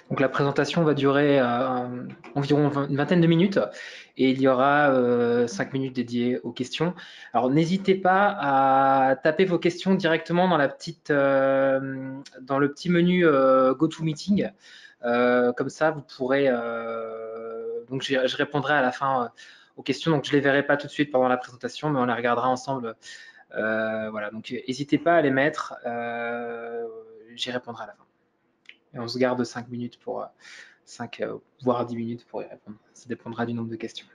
Donc la présentation va durer environ une vingtaine de minutes et il y aura 5 minutes dédiées aux questions. Alors n'hésitez pas à taper vos questions directement dans dans le petit menu GoToMeeting. Comme ça, vous pourrez. Donc je répondrai à la fin aux questions. Donc je les verrai pas tout de suite pendant la présentation, mais on les regardera ensemble. Voilà. Donc n'hésitez pas à les mettre. J'y répondrai à la fin. Et on se garde 5 minutes pour 5 voire 10 minutes pour y répondre. Ça dépendra du nombre de questions.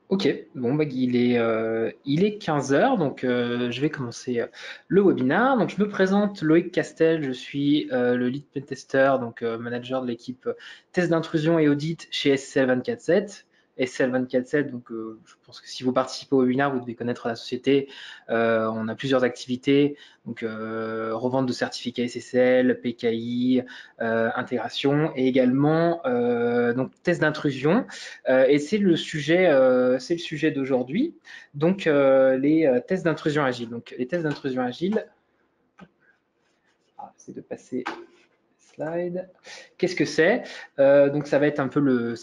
Ok, bon, bah, il est 15 h, donc je vais commencer le webinaire. Donc, je me présente, Loïc Castel, je suis le lead pentester, donc manager de l'équipe test d'intrusion et audit chez SCL 24/7. SCL 24/7, donc je pense que si vous participez au webinaire, vous devez connaître la société. On a plusieurs activités, donc revente de certificats SSL, PKI, intégration et également donc test d'intrusion. Et c'est le sujet d'aujourd'hui. Donc les tests d'intrusion agile. Donc les tests d'intrusion agile. C'est de passer slide. Qu'est-ce que c'est? Donc ça va être un peu le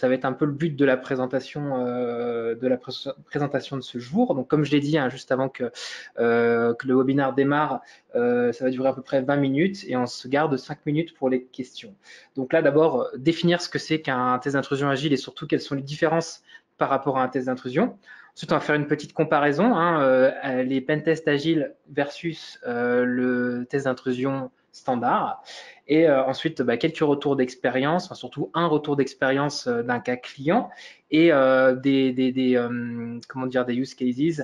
but de la présentation de ce jour. Donc comme je l'ai dit juste avant que le webinaire démarre, ça va durer à peu près 20 minutes et on se garde 5 minutes pour les questions. Donc là d'abord définir ce que c'est qu'un test d'intrusion agile et surtout quelles sont les différences par rapport à un test d'intrusion. Ensuite, on va faire une petite comparaison, les pentests agiles versus le test d'intrusion standard. Et ensuite, quelques retours d'expérience, enfin, surtout un retour d'expérience d'un cas client et comment dire, des use cases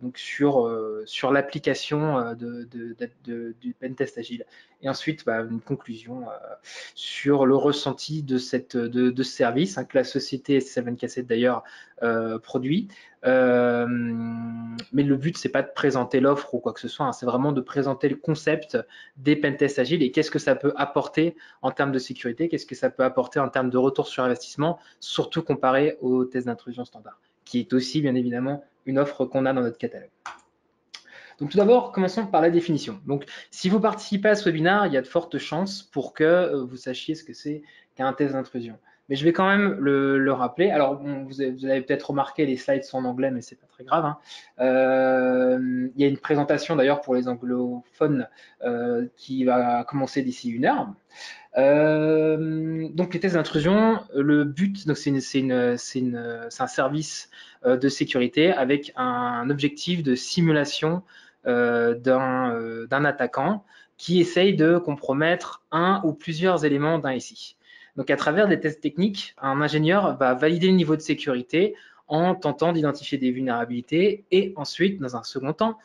donc sur l'application du pentest agile. Et ensuite, une conclusion sur le ressenti de ce service que la société S7 d'ailleurs produit. Mais le but, c'est pas de présenter l'offre ou quoi que ce soit, c'est vraiment de présenter le concept des pentests agiles et qu'est-ce que ça peut apporter en termes de sécurité, qu'est-ce que ça peut apporter en termes de retour sur investissement, surtout comparé aux tests d'intrusion standard, qui est aussi bien évidemment une offre qu'on a dans notre catalogue. Donc tout d'abord, commençons par la définition. Donc si vous participez à ce webinaire, il y a de fortes chances pour que vous sachiez ce que c'est qu'un test d'intrusion. Mais je vais quand même le rappeler. Alors, vous avez peut-être remarqué, les slides sont en anglais, mais c'est pas très grave. Il y a une présentation d'ailleurs pour les anglophones qui va commencer d'ici 1 heure. Donc les tests d'intrusion, le but, donc c'est un service de sécurité avec un objectif de simulation d'un attaquant qui essaye de compromettre un ou plusieurs éléments d'un SI. Donc à travers des tests techniques, un ingénieur va valider le niveau de sécurité en tentant d'identifier des vulnérabilités et ensuite, dans un second temps,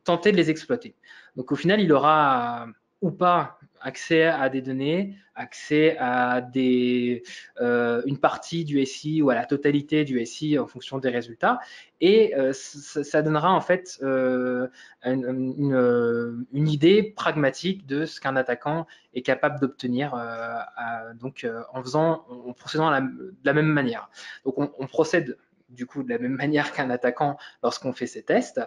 tenter de les exploiter. Donc au final, il aura ou pas accès à des données, accès à une partie du SI ou à la totalité du SI en fonction des résultats. Et ça donnera en fait une idée pragmatique de ce qu'un attaquant est capable d'obtenir en procédant de la même manière. Donc on procède du coup de la même manière qu'un attaquant lorsqu'on fait ces tests.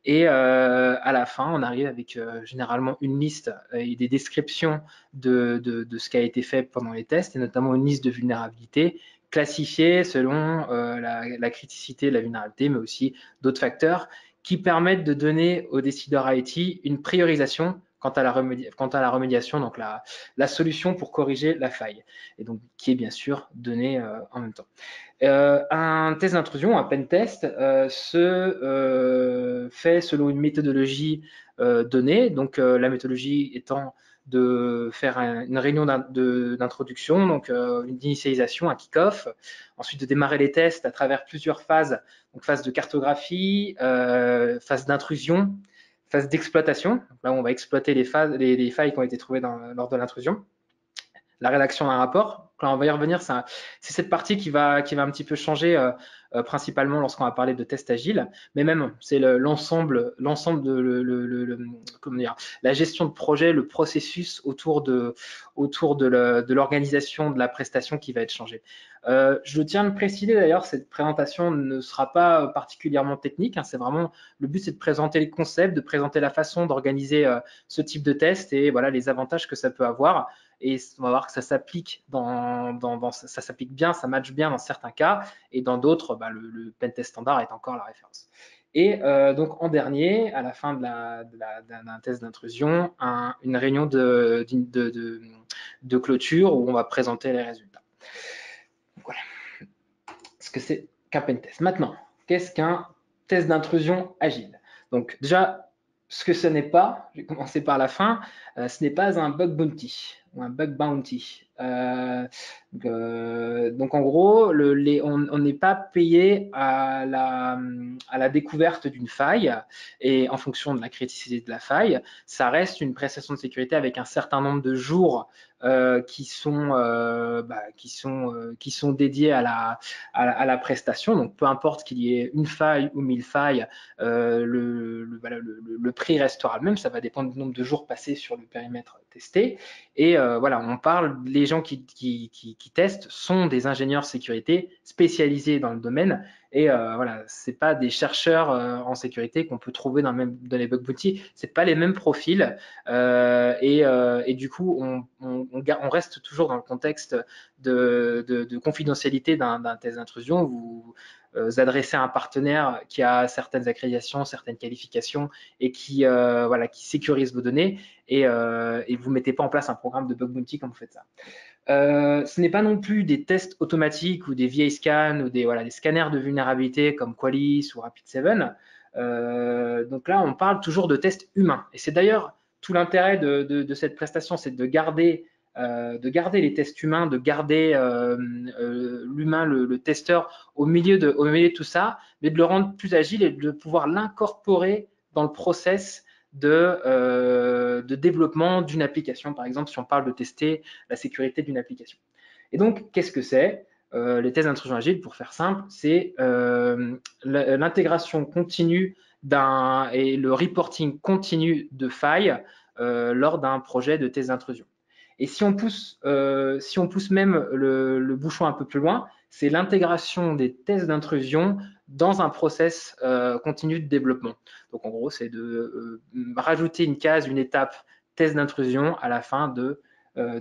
Et à la fin, on arrive avec généralement une liste et des descriptions de ce qui a été fait pendant les tests, et notamment une liste de vulnérabilités classifiées selon la criticité de la vulnérabilité, mais aussi d'autres facteurs qui permettent de donner aux décideurs IT une priorisation quant à la remédiation, donc la solution pour corriger la faille, et donc qui est bien sûr donnée en même temps. Un test d'intrusion, un pen test, se fait selon une méthodologie donnée. Donc la méthodologie étant de faire une réunion d'introduction, donc une initialisation, un kick-off, ensuite de démarrer les tests à travers plusieurs phases, donc phase de cartographie, phase d'intrusion, phase d'exploitation. Là, on va exploiter les failles qui ont été trouvées lors de l'intrusion. La rédaction d'un rapport, là, on va y revenir. C'est cette partie qui va un petit peu changer, principalement lorsqu'on va parler de tests agiles, mais même c'est l'ensemble de comment dire, la gestion de projet, le processus autour de l'organisation de la prestation qui va être changé. Je tiens à le préciser d'ailleurs, cette présentation ne sera pas particulièrement technique, hein, c'est vraiment le but, c'est de présenter les concepts, de présenter la façon d'organiser ce type de test et voilà les avantages que ça peut avoir. Et on va voir que ça s'applique ça s'applique bien, ça matche bien dans certains cas, et dans d'autres, bah, le pentest standard est encore la référence. Et donc en dernier, à la fin d'un test d'intrusion, une réunion de clôture où on va présenter les résultats. Donc, voilà ce que c'est qu'un pentest. Maintenant, qu'est-ce qu'un test d'intrusion agile? Donc déjà, ce que ce n'est pas, je vais commencer par la fin, ce n'est pas un bug bounty ou un bug bounty. Donc en gros, on n'est pas payé à la découverte d'une faille et en fonction de la criticité de la faille, ça reste une prestation de sécurité avec un certain nombre de jours qui sont dédiés à la prestation. Donc peu importe qu'il y ait une faille ou 1000 failles, le prix restera le même. Ça va dépendre du nombre de jours passés sur le périmètre testé. Et voilà, on parle, les gens qui testent sont des ingénieurs sécurité spécialisés dans le domaine. Et voilà, c'est pas des chercheurs en sécurité qu'on peut trouver dans les bug bounty. C'est pas les mêmes profils. Et du coup, on reste toujours dans le contexte de confidentialité d'un test d'intrusion. Vous adressez à un partenaire qui a certaines accréditations, certaines qualifications et qui sécurise vos données, et vous ne mettez pas en place un programme de bug bounty quand vous faites ça. Ce n'est pas non plus des tests automatiques ou des VA scans ou des scanners de vulnérabilité comme Qualys ou Rapid7. Donc là, on parle toujours de tests humains. Et c'est d'ailleurs tout l'intérêt de cette prestation, c'est de garder les tests humains, de garder l'humain, le testeur au milieu de tout ça, mais de le rendre plus agile et de pouvoir l'incorporer dans le process de développement d'une application, par exemple, si on parle de tester la sécurité d'une application. Et donc, qu'est-ce que c'est les tests d'intrusion agile, pour faire simple, c'est l'intégration continue et le reporting continu de failles lors d'un projet de test d'intrusion. Et si on pousse même le bouchon un peu plus loin, c'est l'intégration des tests d'intrusion dans un process continu de développement. Donc en gros, c'est de rajouter une case, une étape test d'intrusion à la fin de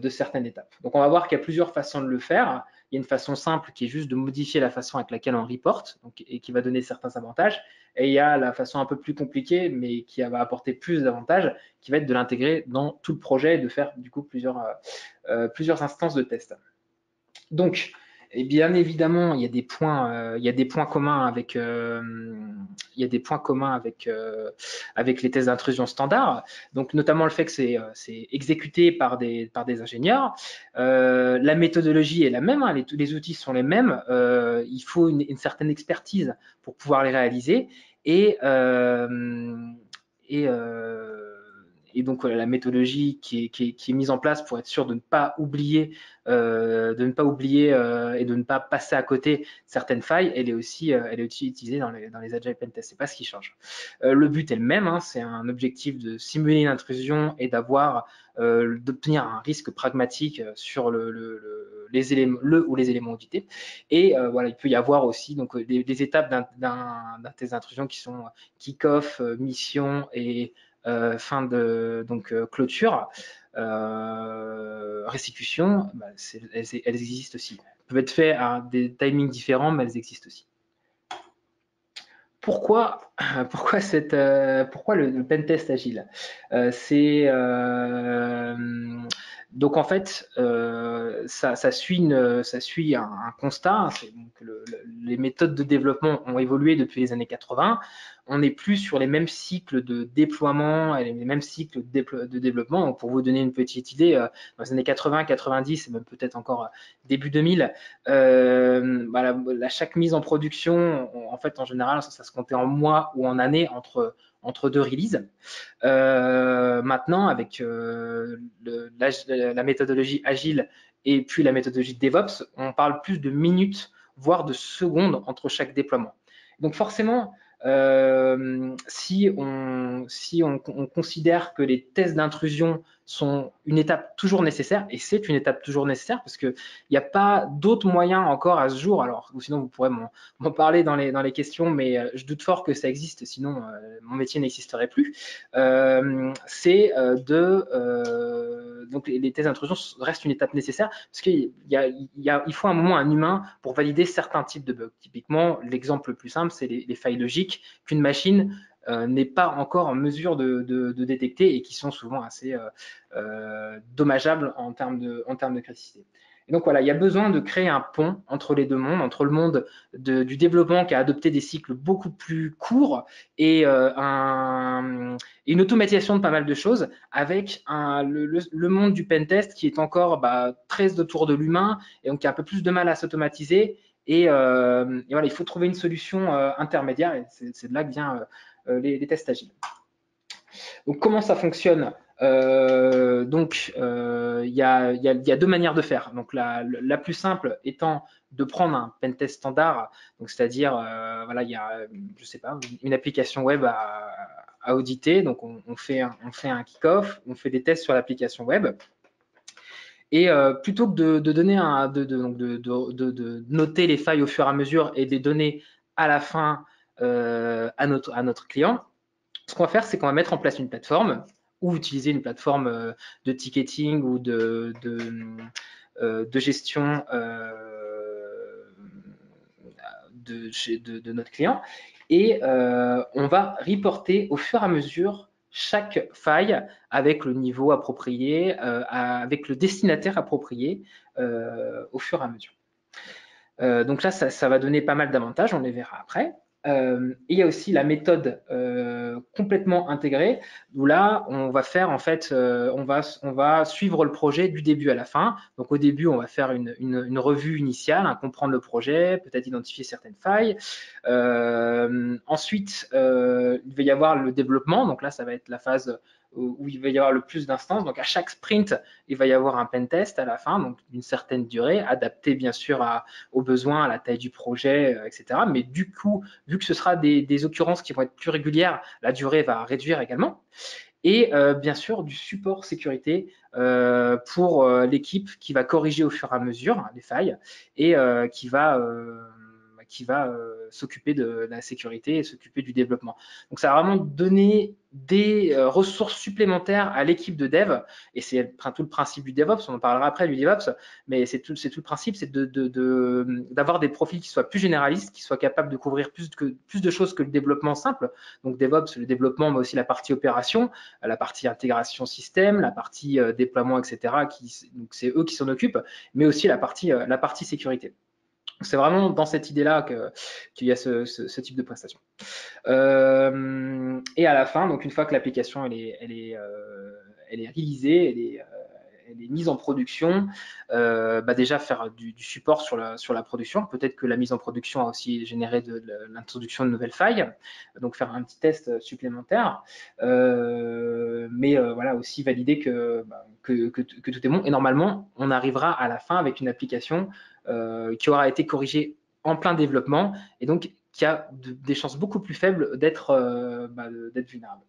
certaines étapes. Donc on va voir qu'il y a plusieurs façons de le faire. Il y a une façon simple qui est juste de modifier la façon avec laquelle on reporte, et qui va donner certains avantages. Et il y a la façon un peu plus compliquée, mais qui va apporter plus d'avantages, qui va être de l'intégrer dans tout le projet et de faire du coup plusieurs instances de test. Donc, et bien évidemment, il y a des points communs avec les tests d'intrusion standard. Donc, notamment le fait que c'est exécuté par des ingénieurs. La méthodologie est la même, hein, les outils sont les mêmes. Il faut une certaine expertise pour pouvoir les réaliser. Et donc voilà, la méthodologie qui est mise en place pour être sûr de ne pas oublier et de ne pas passer à côté certaines failles, elle est aussi utilisée dans les Agile Pentests. C'est pas ce qui change. Le but est le même, hein, c'est un objectif de simuler une intrusion et d'obtenir un risque pragmatique sur les éléments audités. Et voilà, il peut y avoir aussi donc des étapes d'un test d'intrusion qui sont kick-off, mission et fin de clôture, restitution, bah, elles existent aussi. Elles peuvent être faites à des timings différents, mais elles existent aussi. Pourquoi le pentest agile? Donc en fait, ça suit un constat. Donc les méthodes de développement ont évolué depuis les années 80. On n'est plus sur les mêmes cycles de déploiement et les mêmes cycles de développement. Donc pour vous donner une petite idée, dans les années 80, 90 et même peut-être encore début 2000, chaque mise en production, en fait, en général, ça se comptait en mois ou en années entre deux releases. Maintenant, avec la méthodologie agile et puis la méthodologie de DevOps, on parle plus de minutes, voire de secondes entre chaque déploiement. Donc forcément, si on considère que les tests d'intrusion sont une étape toujours nécessaire, et c'est une étape toujours nécessaire parce qu'il n'y a pas d'autres moyens encore à ce jour, alors ou sinon vous pourrez m'en parler dans les questions, mais je doute fort que ça existe, sinon mon métier n'existerait plus. Donc les tests d'intrusion restent une étape nécessaire parce qu'il faut un moment un humain pour valider certains types de bugs. Typiquement, l'exemple le plus simple, c'est les failles logiques qu'une machine n'est pas encore en mesure de détecter et qui sont souvent assez dommageables en termes de criticité. Et donc voilà, il y a besoin de créer un pont entre les deux mondes, entre le monde du développement qui a adopté des cycles beaucoup plus courts et une automatisation de pas mal de choses avec le monde du pentest qui est encore très autour de l'humain et donc qui a un peu plus de mal à s'automatiser. Et voilà, il faut trouver une solution intermédiaire et c'est de là que viennent les tests agiles. Donc, comment ça fonctionne? Donc, il y a deux manières de faire. Donc, la plus simple étant de prendre un pentest standard, donc c'est-à-dire, voilà, il y a, je sais pas, une application web à auditer. Donc, on fait un kick-off, on fait des tests sur l'application web. Et plutôt que de donner de noter les failles au fur et à mesure et de les donner à la fin à notre client, ce qu'on va faire, c'est qu'on va mettre en place une plateforme ou utiliser une plateforme de ticketing ou de gestion de notre client. Et on va reporter au fur et à mesure chaque faille avec le niveau approprié, avec le destinataire approprié au fur et à mesure. Donc là, ça va donner pas mal d'avantages, on les verra après. Il y a aussi la méthode complètement intégrée où là on va faire en fait on va suivre le projet du début à la fin. Donc au début on va faire une revue initiale, comprendre le projet, peut-être identifier certaines failles. Ensuite il va y avoir le développement, donc là ça va être la phase où il va y avoir le plus d'instances. Donc à chaque sprint, il va y avoir un pentest à la fin, donc d'une certaine durée, adapté bien sûr aux besoins, à la taille du projet, etc. Mais du coup, vu que ce sera des occurrences qui vont être plus régulières, la durée va réduire également. Et bien sûr, du support sécurité pour l'équipe qui va corriger au fur et à mesure les failles et qui va s'occuper de la sécurité et s'occuper du développement. Donc ça va vraiment donner des ressources supplémentaires à l'équipe de dev, et c'est tout le principe du DevOps, on en parlera après du DevOps, mais c'est tout le principe, c'est d'avoir des profils qui soient plus généralistes, qui soient capables de couvrir plus de choses que le développement simple. Donc DevOps, le développement, mais aussi la partie opération, la partie intégration système, la partie déploiement, etc. Donc c'est eux qui s'en occupent, mais aussi la partie sécurité. C'est vraiment dans cette idée-là qu'il y a ce type de prestation. Et à la fin, donc une fois que l'application elle est réalisée, elle est mise en production, déjà faire du support sur la production. Peut-être que la mise en production a aussi généré de l'introduction de nouvelles failles, donc faire un petit test supplémentaire. Mais voilà, aussi valider que tout est bon. Et normalement, on arrivera à la fin avec une application qui aura été corrigée en plein développement et donc qui a des chances beaucoup plus faibles d'être vulnérable.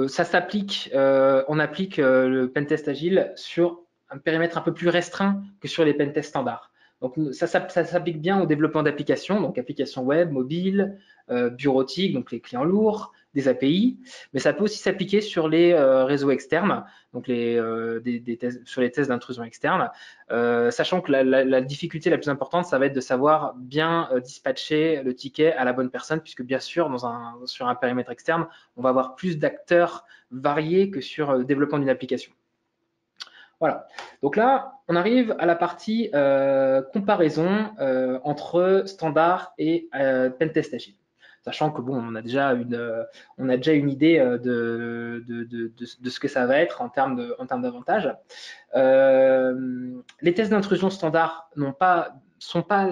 Ça s'applique, on applique le pentest agile sur un périmètre un peu plus restreint que sur les pentests standards. Donc ça s'applique bien au développement d'applications, donc applications web, mobile, bureautiques, donc les clients lourds, des API, mais ça peut aussi s'appliquer sur les réseaux externes, donc sur les tests d'intrusion externe, sachant que la difficulté la plus importante, ça va être de savoir bien dispatcher le ticket à la bonne personne, puisque bien sûr, sur un périmètre externe, on va avoir plus d'acteurs variés que sur le développement d'une application. Voilà. Donc là, on arrive à la partie comparaison entre standard et pentest agile. Sachant que bon, on a déjà une idée de ce que ça va être en termes d'avantages. Les tests d'intrusion standard sont pas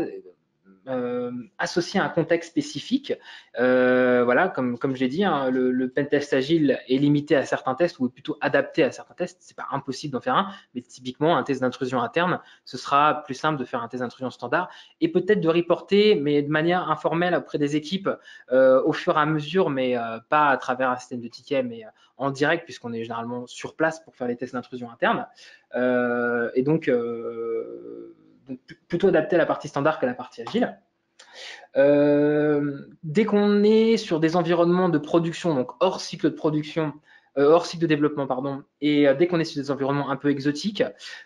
associé à un contexte spécifique. Voilà, comme je l'ai dit, hein, le pentest agile est limité à certains tests ou est plutôt adapté à certains tests. C'est pas impossible d'en faire un, mais typiquement un test d'intrusion interne, ce sera plus simple de faire un test d'intrusion standard et peut-être de reporter, mais de manière informelle auprès des équipes au fur et à mesure, mais pas à travers un système de tickets, mais en direct puisqu'on est généralement sur place pour faire les tests d'intrusion interne. Et donc plutôt adapté à la partie standard qu'à la partie agile. Dès qu'on est sur des environnements de production, donc hors cycle de production, hors cycle de développement, pardon, et dès qu'on est sur des environnements un peu exotiques,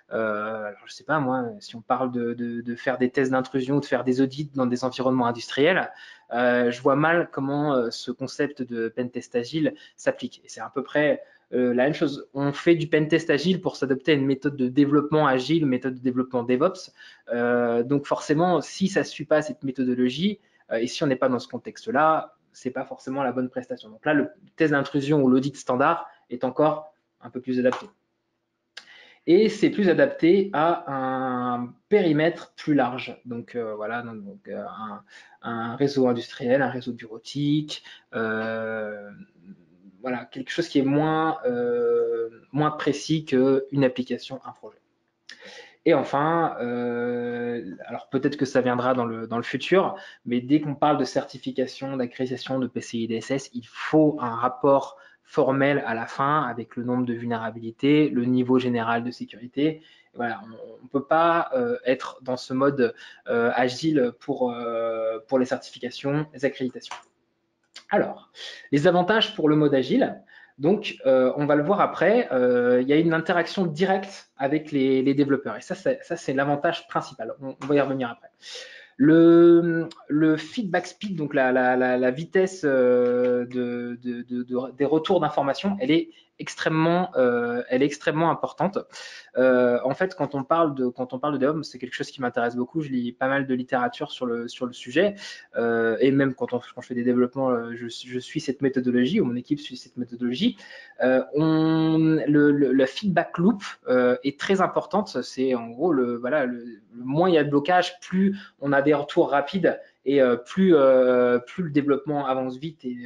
alors je sais pas moi, si on parle de faire des tests d'intrusion ou de faire des audits dans des environnements industriels, je vois mal comment ce concept de pentest agile s'applique. Et c'est à peu près la même chose. On fait du pentest agile pour s'adapter à une méthode de développement agile, une méthode de développement DevOps. Donc forcément, si ça ne suit pas cette méthodologie, et si on n'est pas dans ce contexte-là, c'est pas forcément la bonne prestation. Donc là, le test d'intrusion ou l'audit standard est encore un peu plus adapté. Et c'est plus adapté à un périmètre plus large. Donc voilà, un réseau industriel, un réseau bureautique, voilà, quelque chose qui est moins précis qu'une application, un projet. Et enfin, alors peut-être que ça viendra dans le futur, mais dès qu'on parle de certification, d'accréditation de PCI DSS, il faut un rapport formel à la fin avec le nombre de vulnérabilités, le niveau général de sécurité. Et voilà, on ne peut pas être dans ce mode agile pour les certifications, les accréditations. Alors, les avantages pour le mode agile. Donc, on va le voir après, il y a une interaction directe avec les développeurs. Et ça c'est l'avantage principal. On va y revenir après. Le feedback speed, donc la vitesse des retours d'informations, elle est extrêmement importante. En fait, quand on parle de DevOps, c'est quelque chose qui m'intéresse beaucoup. Je lis pas mal de littérature sur le sujet, et même quand je fais des développements, je suis cette méthodologie, ou mon équipe suit cette méthodologie. La feedback loop est très importante. C'est en gros le moins il y a de blocage, plus on a des retours rapides et plus le développement avance vite et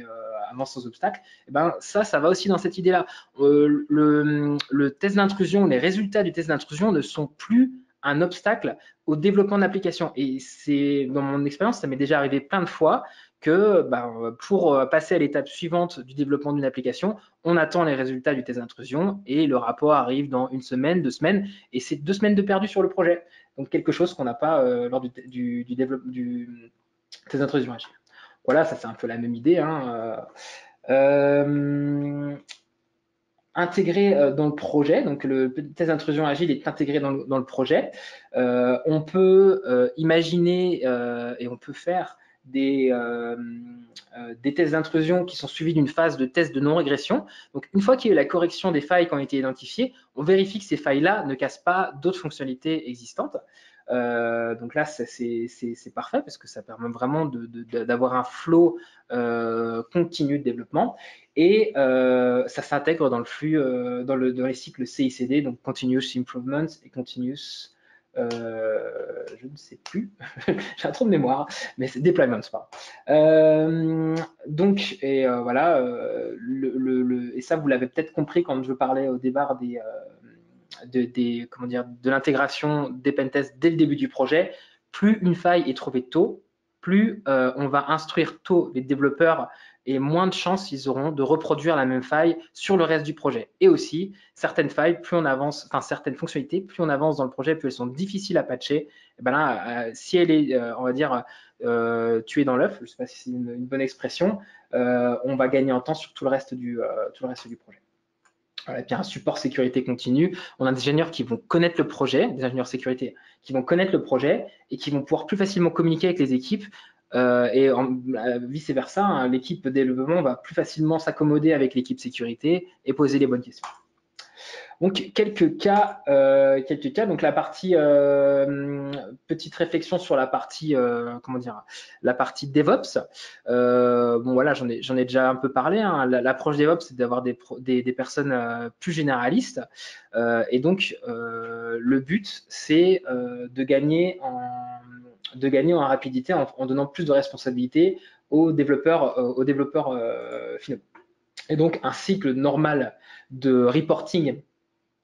avance sans obstacle. Et ben ça va aussi dans cette idée-là. Le test d'intrusion, les résultats du test d'intrusion ne sont plus un obstacle au développement de l'application. Et c'est dans mon expérience, ça m'est déjà arrivé plein de fois que pour passer à l'étape suivante du développement d'une application, on attend les résultats du test d'intrusion et le rapport arrive dans 1 semaine, 2 semaines, et c'est 2 semaines de perdu sur le projet. Donc quelque chose qu'on n'a pas lors du test d'intrusion agile. Voilà, ça c'est un peu la même idée. Hein. Intégré dans le projet, donc le test d'intrusion agile est intégré dans le projet. On peut imaginer et on peut faire des tests d'intrusion qui sont suivis d'une phase de test de non-régression. Donc une fois qu'il y a eu la correction des failles qui ont été identifiées, on vérifie que ces failles-là ne cassent pas d'autres fonctionnalités existantes. Donc là, c'est parfait parce que ça permet vraiment d'avoir un flow continu de développement. Et ça s'intègre dans le flux, dans les cycles CICD, donc Continuous Improvement et Continuous, je ne sais plus, j'ai un trou de mémoire, mais c'est Deployment, donc, et voilà, et ça vous l'avez peut-être compris quand je parlais au départ de l'intégration des pentests dès le début du projet. Plus une faille est trouvée tôt, plus on va instruire tôt les développeurs et moins de chances ils auront de reproduire la même faille sur le reste du projet. Et aussi, certaines failles, plus on avance, enfin certaines fonctionnalités, plus on avance dans le projet, plus elles sont difficiles à patcher. Et ben là, si elle est, on va dire, tuée dans l'œuf, je ne sais pas si c'est une bonne expression, on va gagner en temps sur tout le reste du projet. Voilà, et puis un support sécurité continu. On a des ingénieurs qui vont connaître le projet, des ingénieurs sécurité qui vont connaître le projet et qui vont pouvoir plus facilement communiquer avec les équipes. Et vice versa, hein, l'équipe de développement va plus facilement s'accommoder avec l'équipe sécurité et poser les bonnes questions. Donc quelques cas. Donc la partie petite réflexion sur la partie la partie DevOps. Bon voilà, j'en ai déjà un peu parlé. Hein. L'approche DevOps, c'est d'avoir des personnes plus généralistes. Et donc le but, c'est de gagner de gagner en rapidité en donnant plus de responsabilités aux développeurs finaux. Et donc, un cycle normal de reporting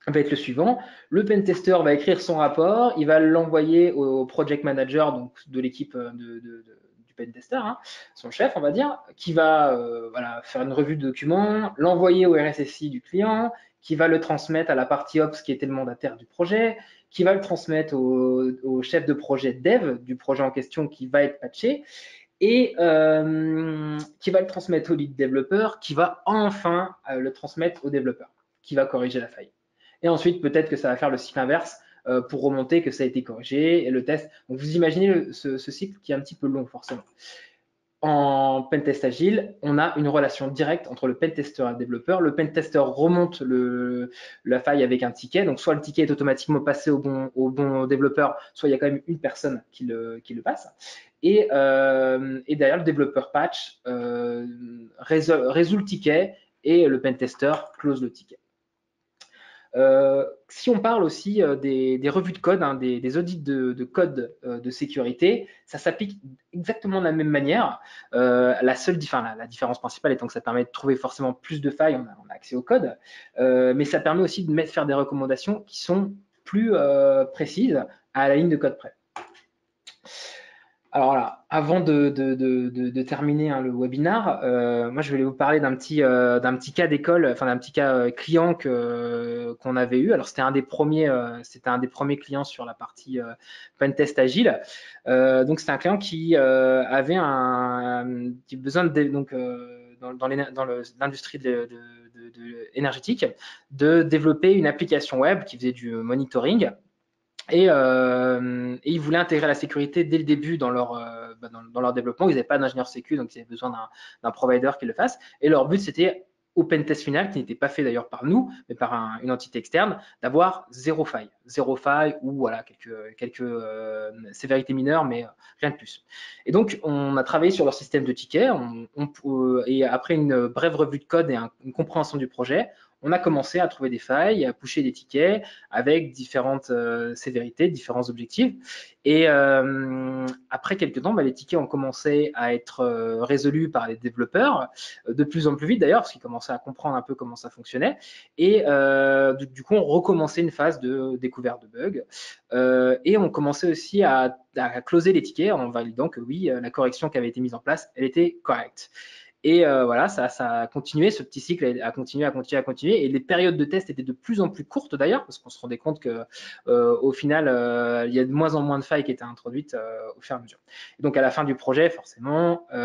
va être le suivant. Le pentester va écrire son rapport, il va l'envoyer au project manager, donc de l'équipe du pentester, hein, son chef, on va dire, qui va voilà, faire une revue de documents, l'envoyer au RSSI du client, qui va le transmettre à la partie Ops qui était le mandataire du projet, qui va le transmettre au chef de projet dev du projet en question qui va être patché, et qui va le transmettre au lead développeur, qui va enfin le transmettre au développeur, qui va corriger la faille. Et ensuite, peut-être que ça va faire le cycle inverse pour remonter que ça a été corrigé et le test. Donc, vous imaginez ce cycle qui est un petit peu long, forcément. En pentest agile, on a une relation directe entre le pentester et le développeur. Le pentester remonte la faille avec un ticket. Donc, soit le ticket est automatiquement passé au bon développeur, soit il y a quand même une personne qui le passe. Et derrière, le développeur patch résout le ticket et le pentester close le ticket. Si on parle aussi des revues de code, hein, des audits de code de sécurité, ça s'applique exactement de la même manière. La différence principale étant que ça permet de trouver forcément plus de failles, on a accès au code, mais ça permet aussi de faire des recommandations qui sont plus précises à la ligne de code près. Alors là, avant de terminer hein, le webinar, moi je voulais vous parler d'un petit cas d'école, enfin d'un petit cas client qu'on avait eu. Alors c'était un des premiers clients sur la partie pentest agile. Donc c'était un client qui avait qui besoin dans l'industrie énergétique de développer une application web qui faisait du monitoring. Et ils voulaient intégrer la sécurité dès le début dans leur développement. Ils n'avaient pas d'ingénieur sécu, donc ils avaient besoin d'un provider qui le fasse. Et leur but, c'était au pentest final, qui n'était pas fait d'ailleurs par nous, mais par une entité externe, d'avoir zéro faille. Zéro faille ou voilà, quelques sévérités mineures, mais rien de plus. Et donc, on a travaillé sur leur système de tickets. Et après une brève revue de code et une compréhension du projet, on a commencé à trouver des failles, à pusher des tickets avec différentes sévérités, différents objectifs. Et après quelques temps, les tickets ont commencé à être résolus par les développeurs, de plus en plus vite d'ailleurs, parce qu'ils commençaient à comprendre un peu comment ça fonctionnait. Et du coup, on recommençait une phase de découverte de bugs. Et on commençait aussi à closer les tickets en validant que oui, la correction qui avait été mise en place, elle était correcte. Et voilà, ça a continué, ce petit cycle a continué. Et les périodes de test étaient de plus en plus courtes d'ailleurs, parce qu'on se rendait compte que au final, il y a de moins en moins de failles qui étaient introduites au fur et à mesure. Et donc à la fin du projet, forcément, il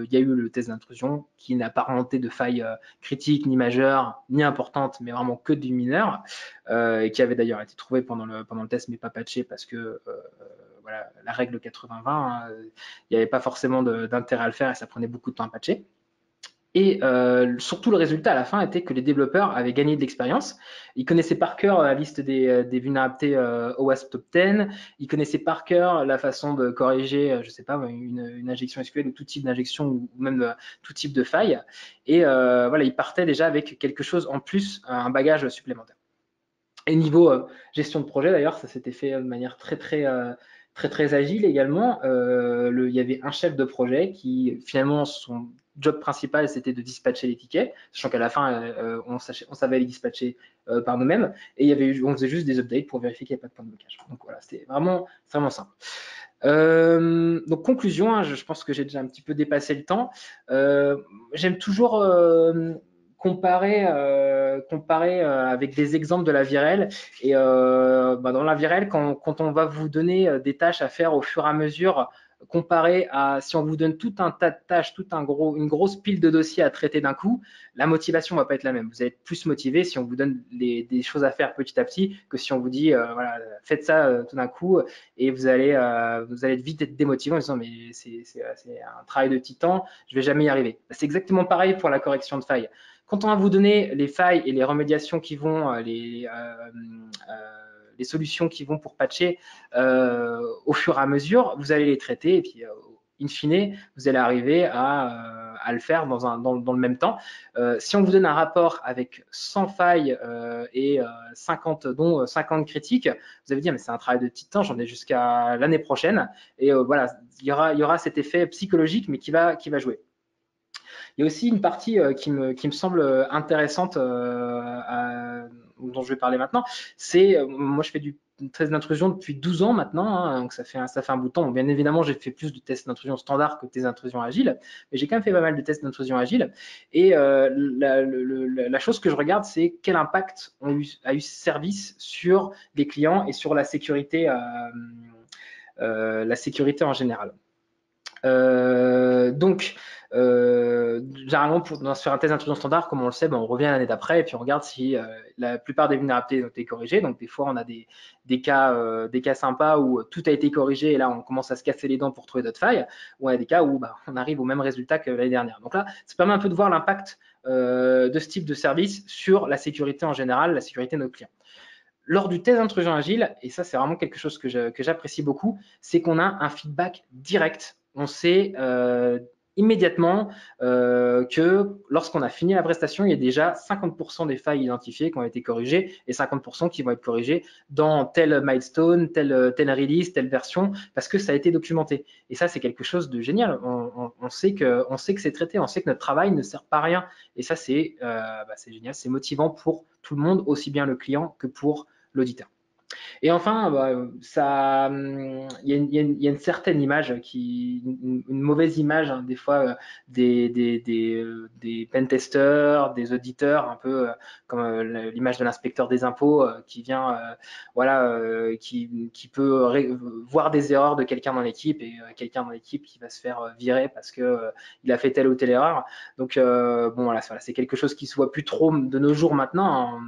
y a eu le test d'intrusion qui n'a pas remonté de failles critiques, ni majeures, ni importantes, mais vraiment que du mineur, et qui avait d'ailleurs été trouvé pendant le test, mais pas patché parce que voilà, la règle 80-20, hein, il n'y avait pas forcément d'intérêt à le faire et ça prenait beaucoup de temps à patcher. Et surtout, le résultat à la fin était que les développeurs avaient gagné de l'expérience. Ils connaissaient par cœur la liste des vulnérabilités OWASP Top 10. Ils connaissaient par cœur la façon de corriger, je ne sais pas, une injection SQL ou tout type d'injection ou même tout type de faille. Et voilà, ils partaient déjà avec quelque chose en plus, un bagage supplémentaire. Et niveau gestion de projet, d'ailleurs, ça s'était fait de manière très agile également. Il y avait un chef de projet qui, finalement, son job principal, c'était de dispatcher les tickets, sachant qu'à la fin, on savait les dispatcher par nous-mêmes. Et on faisait juste des updates pour vérifier qu'il n'y avait pas de point de blocage. Donc voilà, c'était vraiment simple. Donc conclusion, hein, je pense que j'ai déjà un petit peu dépassé le temps. J'aime toujours comparer avec des exemples de la vie réelle. Et dans la vie réelle, quand on va vous donner des tâches à faire au fur et à mesure, comparé à si on vous donne tout un tas de tâches, une grosse pile de dossiers à traiter d'un coup, la motivation ne va pas être la même. Vous allez être plus motivé si on vous donne des choses à faire petit à petit que si on vous dit voilà, faites ça tout d'un coup et vous allez vite être démotivé en disant mais c'est un travail de titan, je vais jamais y arriver. C'est exactement pareil pour la correction de failles. Quand on va vous donner les failles et les remédiations qui vont, les solutions qui vont pour patcher au fur et à mesure, vous allez les traiter et puis in fine, vous allez arriver à à le faire dans le même temps. Si on vous donne un rapport avec 100 failles et 50, dont 50 critiques, vous allez dire mais c'est un travail de titan, j'en ai jusqu'à l'année prochaine. Et voilà, il y aura cet effet psychologique, mais qui va jouer. Il y a aussi une partie qui me semble intéressante dont je vais parler maintenant. C'est, moi, je fais du test d'intrusion depuis 12 ans maintenant, hein, donc ça fait un bout de temps. Bon, bien évidemment, j'ai fait plus de tests d'intrusion standard que de tests d'intrusion agile, mais j'ai quand même fait pas mal de tests d'intrusion agile. Et la chose que je regarde, c'est quel impact a eu ce service sur les clients et sur la sécurité en général. Donc, généralement, sur un test d'intrusion standard, comme on le sait, on revient l'année d'après et puis on regarde si la plupart des vulnérabilités ont été corrigées. Donc, des fois, on a des cas sympas où tout a été corrigé et là, on commence à se casser les dents pour trouver d'autres failles. Ou on a des cas où on arrive au même résultat que l'année dernière. Donc là, ça permet un peu de voir l'impact de ce type de service sur la sécurité en général, la sécurité de nos clients. Lors du test d'intrusion agile, et ça c'est vraiment quelque chose que j'apprécie beaucoup, c'est qu'on a un feedback direct. On sait immédiatement que lorsqu'on a fini la prestation, il y a déjà 50% des failles identifiées qui ont été corrigées et 50% qui vont être corrigées dans tel milestone, telle release, telle version, parce que ça a été documenté. Et ça, c'est quelque chose de génial. On sait que c'est traité, on sait que notre travail ne sert pas à rien. Et ça, c'est génial, c'est motivant pour tout le monde, aussi bien le client que pour l'auditeur. Et enfin, il y a une certaine image une mauvaise image des fois des pentesters, des auditeurs, un peu comme l'image de l'inspecteur des impôts qui vient, qui peut voir des erreurs de quelqu'un dans l'équipe et quelqu'un dans l'équipe qui va se faire virer parce que il a fait telle ou telle erreur. Donc voilà, c'est quelque chose qui se voit plus trop de nos jours maintenant.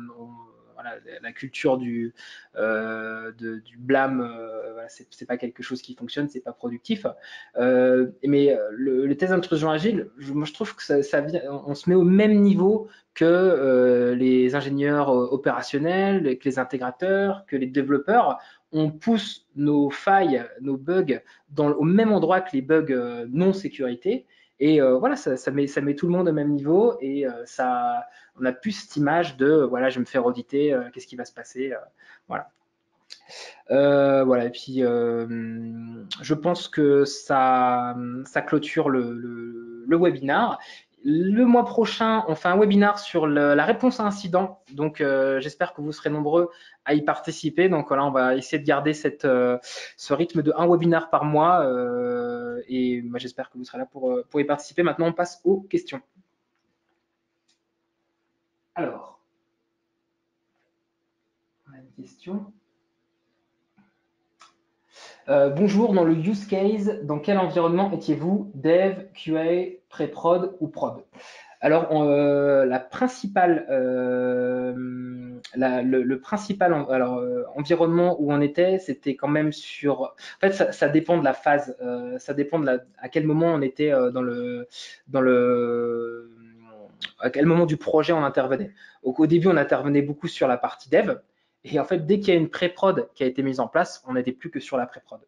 Voilà, la culture du blâme, c'est pas quelque chose qui fonctionne, c'est pas productif. Mais le test d'intrusion agile, moi je trouve que ça vient, on se met au même niveau que les ingénieurs opérationnels, que les intégrateurs, que les développeurs. On pousse nos failles, nos bugs au même endroit que les bugs non sécurité. Et voilà, ça met tout le monde au même niveau et on a plus cette image de voilà, je vais me faire auditer, qu'est-ce qui va se passer, voilà. Voilà, et puis je pense que ça clôture le webinar. Le mois prochain, on fait un webinar sur la réponse à incident. Donc, j'espère que vous serez nombreux à y participer. Donc, voilà, on va essayer de garder ce rythme de un webinar par mois. Et moi, j'espère que vous serez là pour y participer. Maintenant, on passe aux questions. Alors, on a une question. Bonjour, dans le use case, dans quel environnement étiez-vous? Dev, QA, pré-prod ou prod? Alors, la principale, le principal environnement où on était, c'était quand même sur. En fait, ça dépend de la phase, ça dépend à quel moment on était à quel moment du projet on intervenait. Donc, au début, on intervenait beaucoup sur la partie dev. Et en fait, dès qu'il y a une pré-prod qui a été mise en place, on n'était plus que sur la pré-prod.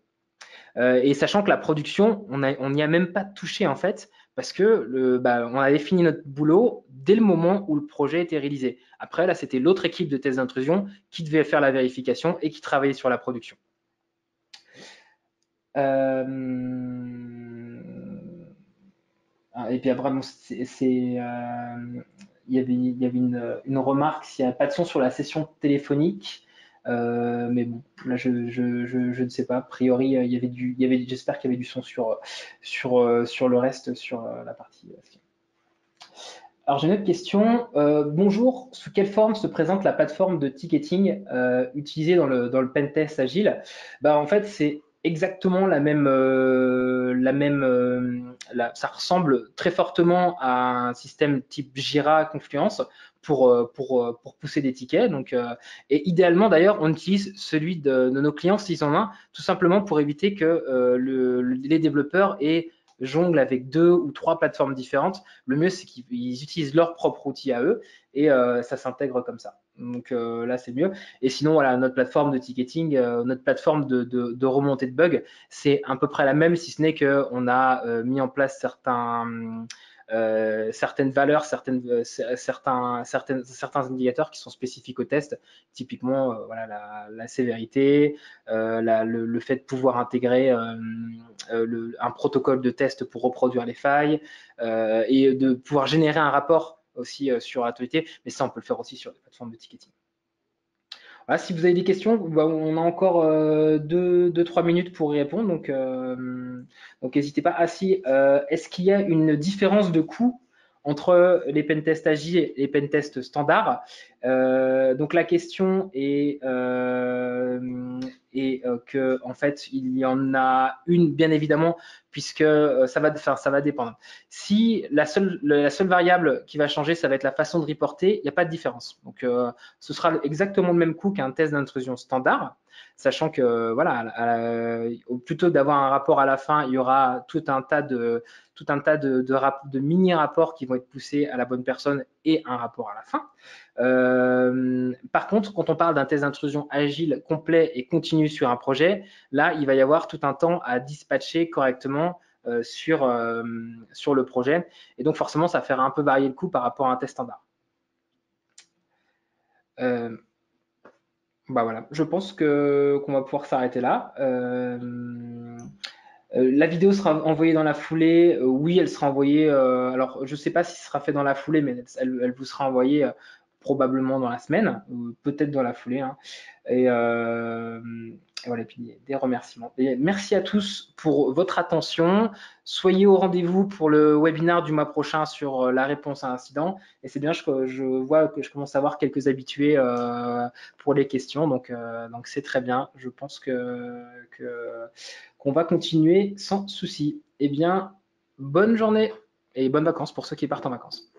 Et sachant que la production, on n'y a même pas touché en fait, parce que on avait fini notre boulot dès le moment où le projet était réalisé. Après, là, c'était l'autre équipe de test d'intrusion qui devait faire la vérification et qui travaillait sur la production. Et puis après, il y avait une remarque s'il n'y a pas de son sur la session téléphonique. Mais bon, là je ne sais pas. A priori, j'espère qu'il y avait du son sur le reste, sur la partie. Alors j'ai une autre question. Bonjour, sous quelle forme se présente la plateforme de ticketing utilisée dans le pentest agile? En fait, c'est exactement la même, ça ressemble très fortement à un système type Jira, Confluence pour pousser des tickets. Donc, et idéalement d'ailleurs, on utilise celui de nos clients s'ils en ont un, tout simplement pour éviter que les développeurs jonglent avec 2 ou 3 plateformes différentes. Le mieux, c'est qu'ils utilisent leur propre outil à eux et ça s'intègre comme ça. Donc là, c'est mieux. Et sinon, voilà, notre plateforme de ticketing, notre plateforme de remontée de bugs, c'est à peu près la même, si ce n'est qu'on a mis en place certaines valeurs, certains indicateurs qui sont spécifiques au test, typiquement voilà, la sévérité, le fait de pouvoir intégrer un protocole de test pour reproduire les failles et de pouvoir générer un rapport aussi sur l'actualité, mais ça on peut le faire aussi sur des plateformes de ticketing. Voilà, si vous avez des questions, bah, on a encore 2-3 minutes pour y répondre, donc n'hésitez pas. Ah si, est-ce qu'il y a une différence de coût entre les pentests agiles et les pentests standards? Donc la question est que en fait il y en a une bien évidemment puisque ça va dépendre. Si la seule variable qui va changer, ça va être la façon de reporter, il n'y a pas de différence. Donc ce sera exactement le même coût qu'un test d'intrusion standard, sachant que voilà, plutôt d'avoir un rapport à la fin, il y aura tout un tas de mini-rapports qui vont être poussés à la bonne personne et un rapport à la fin. Par contre, quand on parle d'un test d'intrusion agile, complet et continu sur un projet, là, il va y avoir tout un temps à dispatcher correctement sur le projet. Et donc, forcément, ça fera un peu varier le coût par rapport à un test standard. Bah voilà, je pense qu'on va pouvoir s'arrêter là. La vidéo sera envoyée dans la foulée. Oui, elle sera envoyée. Alors, je ne sais pas si ce sera fait dans la foulée, mais elle vous sera envoyée probablement dans la semaine, ou peut-être dans la foulée. Hein. Et voilà, et puis des remerciements. Et merci à tous pour votre attention. Soyez au rendez-vous pour le webinaire du mois prochain sur la réponse à incident. Et c'est bien, je vois que je commence à avoir quelques habitués pour les questions. Donc c'est très bien. Je pense qu'on va continuer sans souci. Eh bien, bonne journée et bonnes vacances pour ceux qui partent en vacances.